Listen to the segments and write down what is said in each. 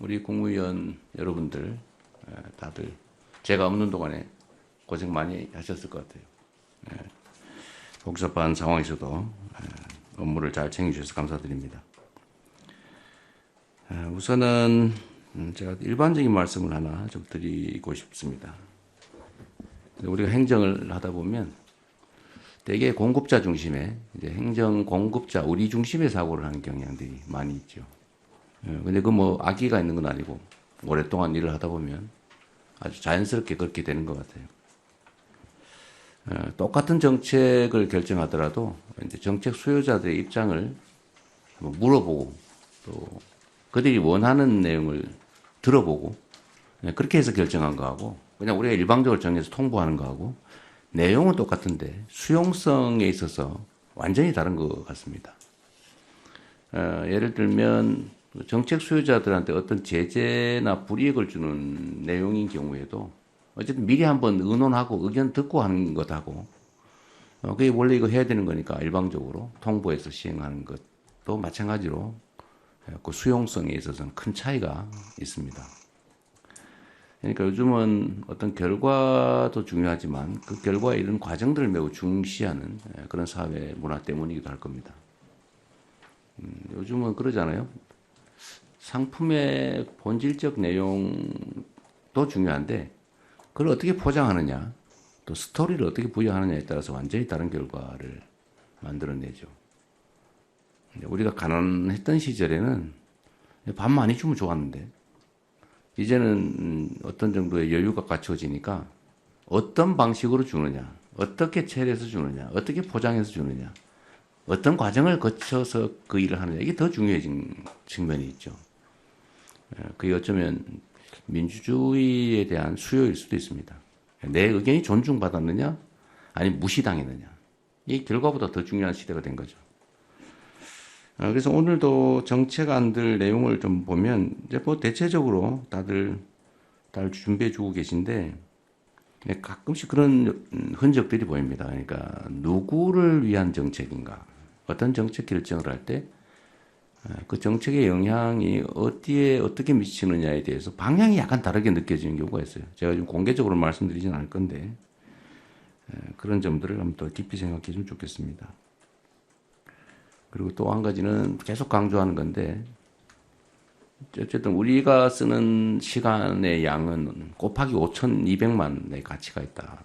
우리 국무위원 여러분들 다들 제가 없는 동안에 고생 많이 하셨을 것 같아요. 복잡한 상황에서도 업무를 잘 챙겨주셔서 감사드립니다. 우선은 제가 일반적인 말씀을 하나 좀 드리고 싶습니다. 우리가 행정을 하다 보면 대개 공급자 중심의 이제 행정 공급자 우리 중심의 사고를 하는 경향들이 많이 있죠. 근데 그 뭐 악의가 있는 건 아니고 오랫동안 일을 하다 보면 아주 자연스럽게 그렇게 되는 것 같아요. 똑같은 정책을 결정하더라도 이제 정책 수요자들의 입장을 한번 물어보고 또 그들이 원하는 내용을 들어보고 그렇게 해서 결정한 거하고 그냥 우리가 일방적으로 정해서 통보하는 거하고 내용은 똑같은데 수용성에 있어서 완전히 다른 것 같습니다. 예를 들면 정책 수요자들한테 어떤 제재나 불이익을 주는 내용인 경우에도 어쨌든 미리 한번 의논하고 의견 듣고 하는 것하고 그게 원래 이거 해야 되는 거니까 일방적으로 통보해서 시행하는 것도 마찬가지로 그 수용성에 있어서는 큰 차이가 있습니다. 그러니까 요즘은 어떤 결과도 중요하지만 그 결과에 이른 과정들을 매우 중시하는 그런 사회 문화 때문이기도 할 겁니다. 요즘은 그러잖아요. 상품의 본질적 내용도 중요한데 그걸 어떻게 포장하느냐 또 스토리를 어떻게 부여하느냐에 따라서 완전히 다른 결과를 만들어내죠. 우리가 가난했던 시절에는 밥 많이 주면 좋았는데 이제는 어떤 정도의 여유가 갖춰지니까 어떤 방식으로 주느냐 어떻게 처리해서 주느냐 어떻게 포장해서 주느냐 어떤 과정을 거쳐서 그 일을 하느냐 이게 더 중요해진 측면이 있죠. 그게 어쩌면 민주주의에 대한 수요일 수도 있습니다. 내 의견이 존중받았느냐 아니면 무시당했느냐 이 결과보다 더 중요한 시대가 된 거죠. 그래서 오늘도 정책안들 내용을 좀 보면 이제 뭐 대체적으로 다들 준비해 주고 계신데 가끔씩 그런 흔적들이 보입니다. 그러니까 누구를 위한 정책인가 어떤 정책 결정을 할 때 그 정책의 영향이 어디에 어떻게 미치느냐에 대해서 방향이 약간 다르게 느껴지는 경우가 있어요. 제가 좀 공개적으로 말씀드리진 않을 건데 그런 점들을 한번 더 깊이 생각해 주면 좋겠습니다. 그리고 또 한 가지는 계속 강조하는 건데 어쨌든 우리가 쓰는 시간의 양은 곱하기 5,200만의 가치가 있다.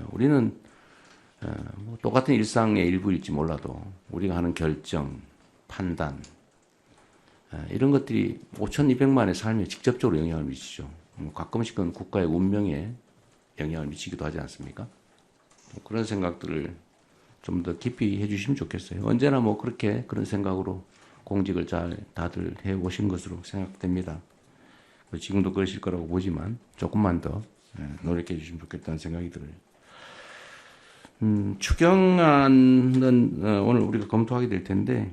우리는 뭐 똑같은 일상의 일부일지 몰라도 우리가 하는 결정, 판단 이런 것들이 5,200만의 삶에 직접적으로 영향을 미치죠. 가끔씩은 국가의 운명에 영향을 미치기도 하지 않습니까? 그런 생각들을 좀 더 깊이 해주시면 좋겠어요. 언제나 뭐 그렇게 그런 생각으로 공직을 잘 다들 해오신 것으로 생각됩니다. 지금도 그러실 거라고 보지만 조금만 더 노력해 주시면 좋겠다는 생각이 들어요. 추경안은 오늘 우리가 검토하게 될 텐데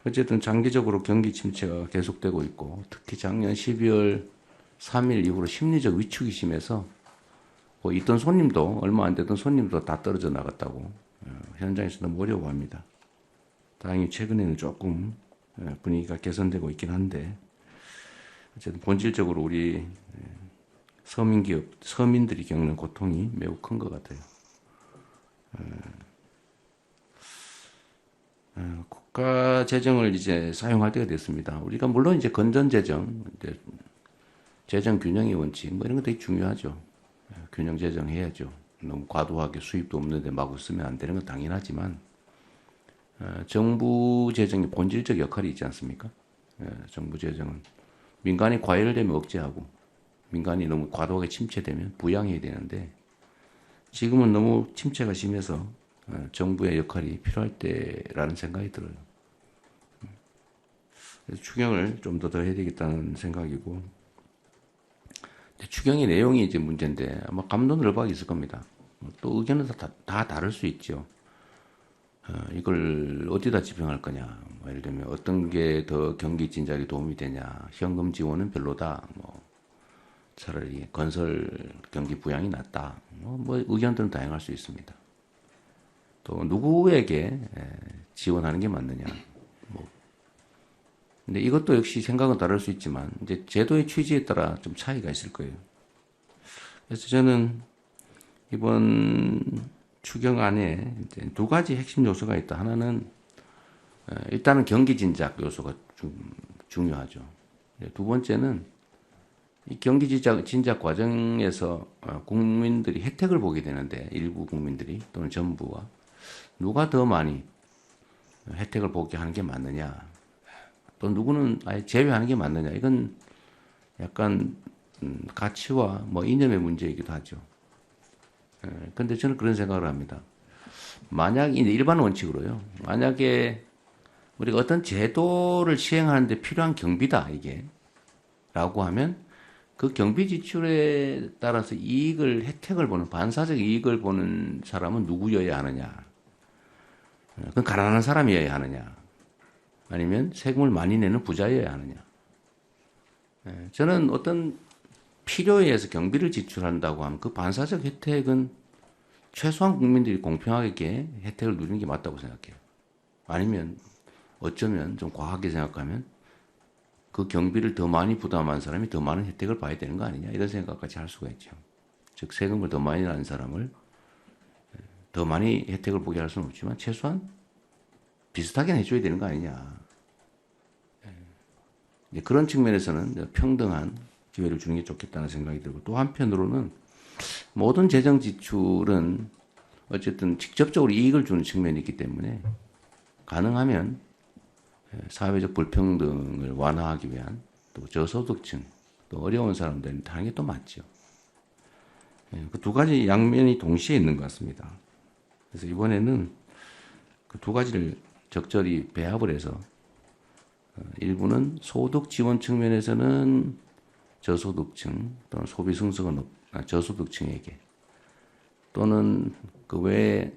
어쨌든 장기적으로 경기 침체가 계속되고 있고 특히 작년 12월 3일 이후로 심리적 위축이 심해서 뭐 있던 손님도 얼마 안 되던 손님도 다 떨어져 나갔다고 현장에서 너무 어려워합니다. 다행히 최근에는 조금 분위기가 개선되고 있긴 한데 어쨌든 본질적으로 우리 서민기업, 서민들이 겪는 고통이 매우 큰 것 같아요. 국가 재정을 이제 사용할 때가 됐습니다. 우리가 물론 이제 건전 재정, 이제 재정 균형의 원칙 뭐 이런 거 되게 중요하죠. 균형 재정해야죠. 너무 과도하게 수입도 없는데 마구 쓰면 안 되는 건 당연하지만 정부 재정의 본질적 역할이 있지 않습니까? 정부 재정은 민간이 과열되면 억제하고 민간이 너무 과도하게 침체되면 부양해야 되는데 지금은 너무 침체가 심해서 정부의 역할이 필요할 때라는 생각이 들어요. 그래서 추경을 좀 더 해야 되겠다는 생각이고 추경의 내용이 이제 문제인데 아마 갑론을박이 있을 겁니다. 또 의견은 다 다를 수 있죠. 이걸 어디다 집행할 거냐. 뭐 예를 들면 어떤 게 더 경기 진작에 도움이 되냐. 현금 지원은 별로다. 뭐 차라리 건설 경기 부양이 낫다. 뭐 의견들은 다양할 수 있습니다. 또 누구에게 지원하는 게 맞느냐. 근데 이것도 역시 생각은 다를 수 있지만 이제 제도의 취지에 따라 좀 차이가 있을 거예요. 그래서 저는 이번 추경안에 이제 두 가지 핵심 요소가 있다. 하나는 일단은 경기 진작 요소가 좀 중요하죠. 두 번째는 이 경기 진작 과정에서 국민들이 혜택을 보게 되는데 일부 국민들이 또는 정부가 누가 더 많이 혜택을 보게 하는 게 맞느냐 또 누구는 아예 제외하는 게 맞느냐 이건 약간 가치와 뭐 이념의 문제이기도 하죠. 근데 저는 그런 생각을 합니다. 만약 이제 일반 원칙으로요. 만약에 우리가 어떤 제도를 시행하는데 필요한 경비다 이게 라고 하면 그 경비 지출에 따라서 혜택을 보는 반사적 이익을 보는 사람은 누구여야 하느냐? 그건 가난한 사람이어야 하느냐? 아니면 세금을 많이 내는 부자여야 하느냐? 저는 어떤 필요에 의해서 경비를 지출한다고 하면 그 반사적 혜택은 최소한 국민들이 공평하게 혜택을 누리는 게 맞다고 생각해요. 아니면 어쩌면 좀 과하게 생각하면 그 경비를 더 많이 부담한 사람이 더 많은 혜택을 봐야 되는 거 아니냐 이런 생각까지 할 수가 있죠. 즉 세금을 더 많이 내는 사람을 더 많이 혜택을 보게 할 수는 없지만 최소한 비슷하게 해줘야 되는 거 아니냐. 이제 그런 측면에서는 평등한 기회를 주는 게 좋겠다는 생각이 들고 또 한편으로는 모든 재정 지출은 어쨌든 직접적으로 이익을 주는 측면이 있기 때문에 가능하면 사회적 불평등을 완화하기 위한 또 저소득층 또 어려운 사람들한테 하는 게 또 맞죠. 그 두 가지 양면이 동시에 있는 것 같습니다. 그래서 이번에는 그 두 가지를 적절히 배합을 해서 일부는 소득 지원 측면에서는 저소득층 또는 소비 승수가 높은 저소득층에게 또는 그 외에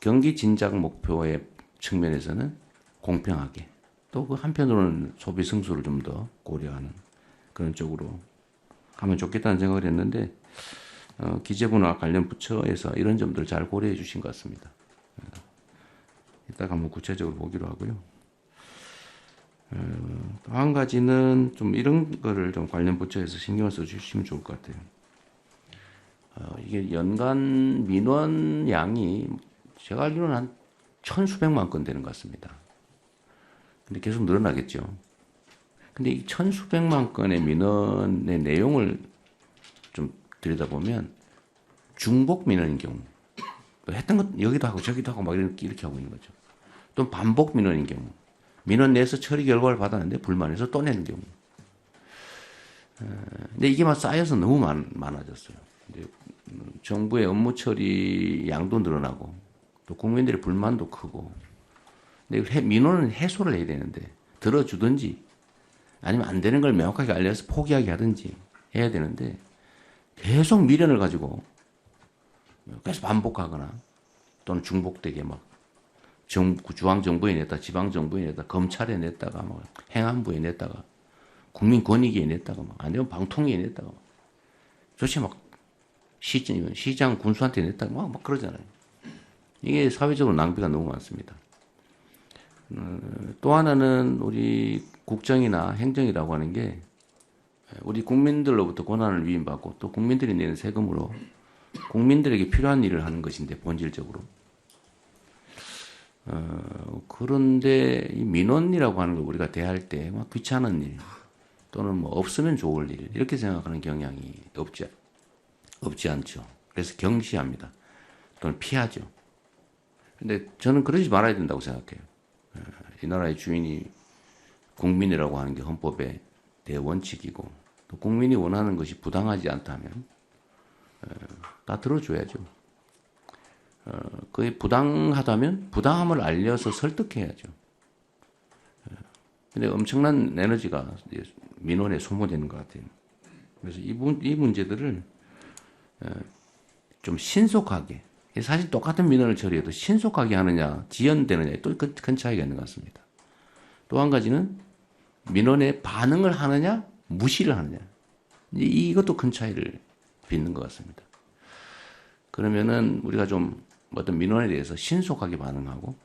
경기 진작 목표의 측면에서는 공평하게 또 그 한편으로는 소비 승수를 좀 더 고려하는 그런 쪽으로 하면 좋겠다는 생각을 했는데 기재부나 관련 부처에서 이런 점들을 잘 고려해 주신 것 같습니다. 이따가 한번 구체적으로 보기로 하고요. 또 한 가지는 좀 이런 거를 좀 관련 부처에서 신경을 써 주시면 좋을 것 같아요. 이게 연간 민원 양이 제가 알기로는 한 천수백만 건 되는 것 같습니다. 근데 계속 늘어나겠죠. 근데 이 천수백만 건의 민원의 내용을 좀 들여다보면 중복 민원인 경우 했던 것 여기도 하고 저기도 하고 막 이렇게 하고 있는 거죠. 또 반복 민원인 경우 민원 내에서 처리 결과를 받았는데 불만해서 또 내는 경우. 근데 이게 막 쌓여서 너무 많아졌어요. 이제 정부의 업무 처리 양도 늘어나고 또 국민들의 불만도 크고. 근데 민원은 해소를 해야 되는데 들어주든지 아니면 안 되는 걸 명확하게 알려서 포기하게 하든지 해야 되는데 계속 미련을 가지고 계속 반복하거나 또는 중복되게 막 중앙정부에 냈다, 지방정부에 냈다, 검찰에 냈다가 막 행안부에 냈다가 국민권익위에 냈다가 막 아니면 방통위에 냈다가 막 도대체 막 시장 군수한테 냈다가 막 그러잖아요. 이게 사회적으로 낭비가 너무 많습니다. 또 하나는 우리 국정이나 행정이라고 하는 게 우리 국민들로부터 권한을 위임받고 또 국민들이 내는 세금으로 국민들에게 필요한 일을 하는 것인데 본질적으로 그런데 이 민원이라고 하는 걸 우리가 대할 때 막 귀찮은 일 또는 뭐 없으면 좋을 일 이렇게 생각하는 경향이 없지 않죠. 그래서 경시합니다. 또는 피하죠. 근데 저는 그러지 말아야 된다고 생각해요. 이 나라의 주인이 국민이라고 하는 게 헌법의 대원칙이고 또 국민이 원하는 것이 부당하지 않다면 다 들어줘야죠. 그게 부당하다면 부당함을 알려서 설득해야죠. 근데 엄청난 에너지가 민원에 소모되는 것 같아요. 그래서 이 문제들을 좀 신속하게 사실 똑같은 민원을 처리해도 신속하게 하느냐 지연되느냐에 또 큰 차이가 있는 것 같습니다. 또 한 가지는 민원에 반응을 하느냐 무시를 하느냐 이것도 큰 차이를 빚는 것 같습니다. 그러면은 우리가 좀 어떤 민원에 대해서 신속하게 반응하고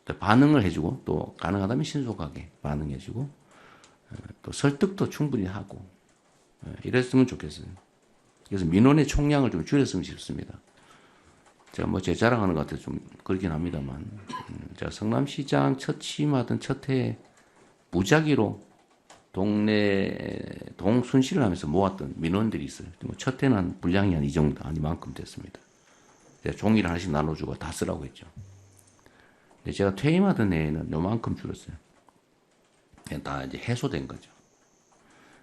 또 반응을 해주고 또 가능하다면 신속하게 반응해주고 또 설득도 충분히 하고 이랬으면 좋겠어요. 그래서 민원의 총량을 좀 줄였으면 싶습니다. 제가 뭐 제 자랑하는 것 같아서 좀 그렇긴 합니다만 제가 성남시장 첫 취임하던 첫 해에 무작위로 동네 동순실을 하면서 모았던 민원들이 있어요. 첫 해는 한 분량이 한 이 정도, 한 이만큼 됐습니다. 제가 종이를 하나씩 나눠주고 다 쓰라고 했죠. 근데 제가 퇴임하던 해에는 요만큼 줄었어요. 그냥 다 이제 해소된 거죠.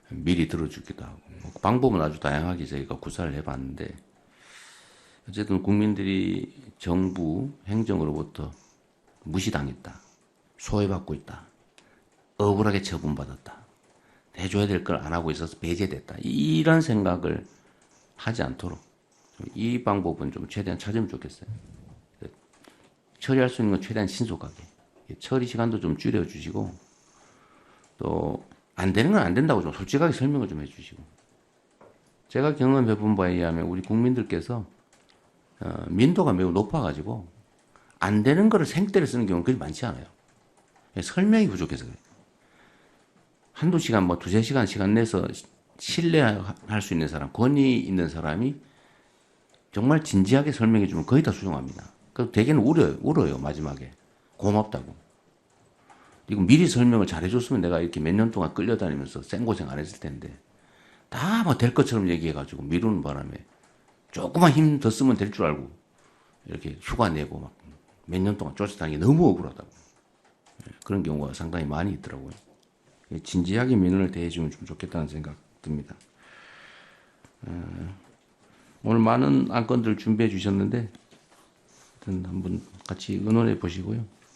미리 들어주기도 하고. 방법은 아주 다양하게 저희가 구사를 해봤는데, 어쨌든 국민들이 정부 행정으로부터 무시당했다. 소외받고 있다. 억울하게 처분받았다. 해줘야 될 걸 안 하고 있어서 배제됐다. 이런 생각을 하지 않도록 이 방법은 좀 최대한 찾으면 좋겠어요. 처리할 수 있는 건 최대한 신속하게. 처리 시간도 좀 줄여주시고, 또, 안 되는 건 안 된다고 좀 솔직하게 설명을 좀 해주시고. 제가 경험해본 바에 의하면 우리 국민들께서 민도가 매우 높아가지고, 안 되는 거를 생떼를 쓰는 경우는 그리 많지 않아요. 설명이 부족해서 그래요. 한두 시간, 뭐 두세 시간 시간 내서 신뢰할 수 있는 사람, 권위 있는 사람이 정말 진지하게 설명해주면 거의 다 수용합니다. 그래서 대개는 울어요, 마지막에. 고맙다고. 이거 미리 설명을 잘해줬으면 내가 이렇게 몇 년 동안 끌려다니면서 생고생 안 했을 텐데, 다 뭐 될 것처럼 얘기해가지고 미루는 바람에 조금만 힘 더 쓰면 될 줄 알고, 이렇게 휴가 내고 막 몇 년 동안 쫓아다니기 너무 억울하다고. 그런 경우가 상당히 많이 있더라고요. 진지하게 민원을 대해주면 좀 좋겠다는 생각 듭니다. 오늘 많은 안건들 준비해 주셨는데, 한번 같이 의논해 보시고요.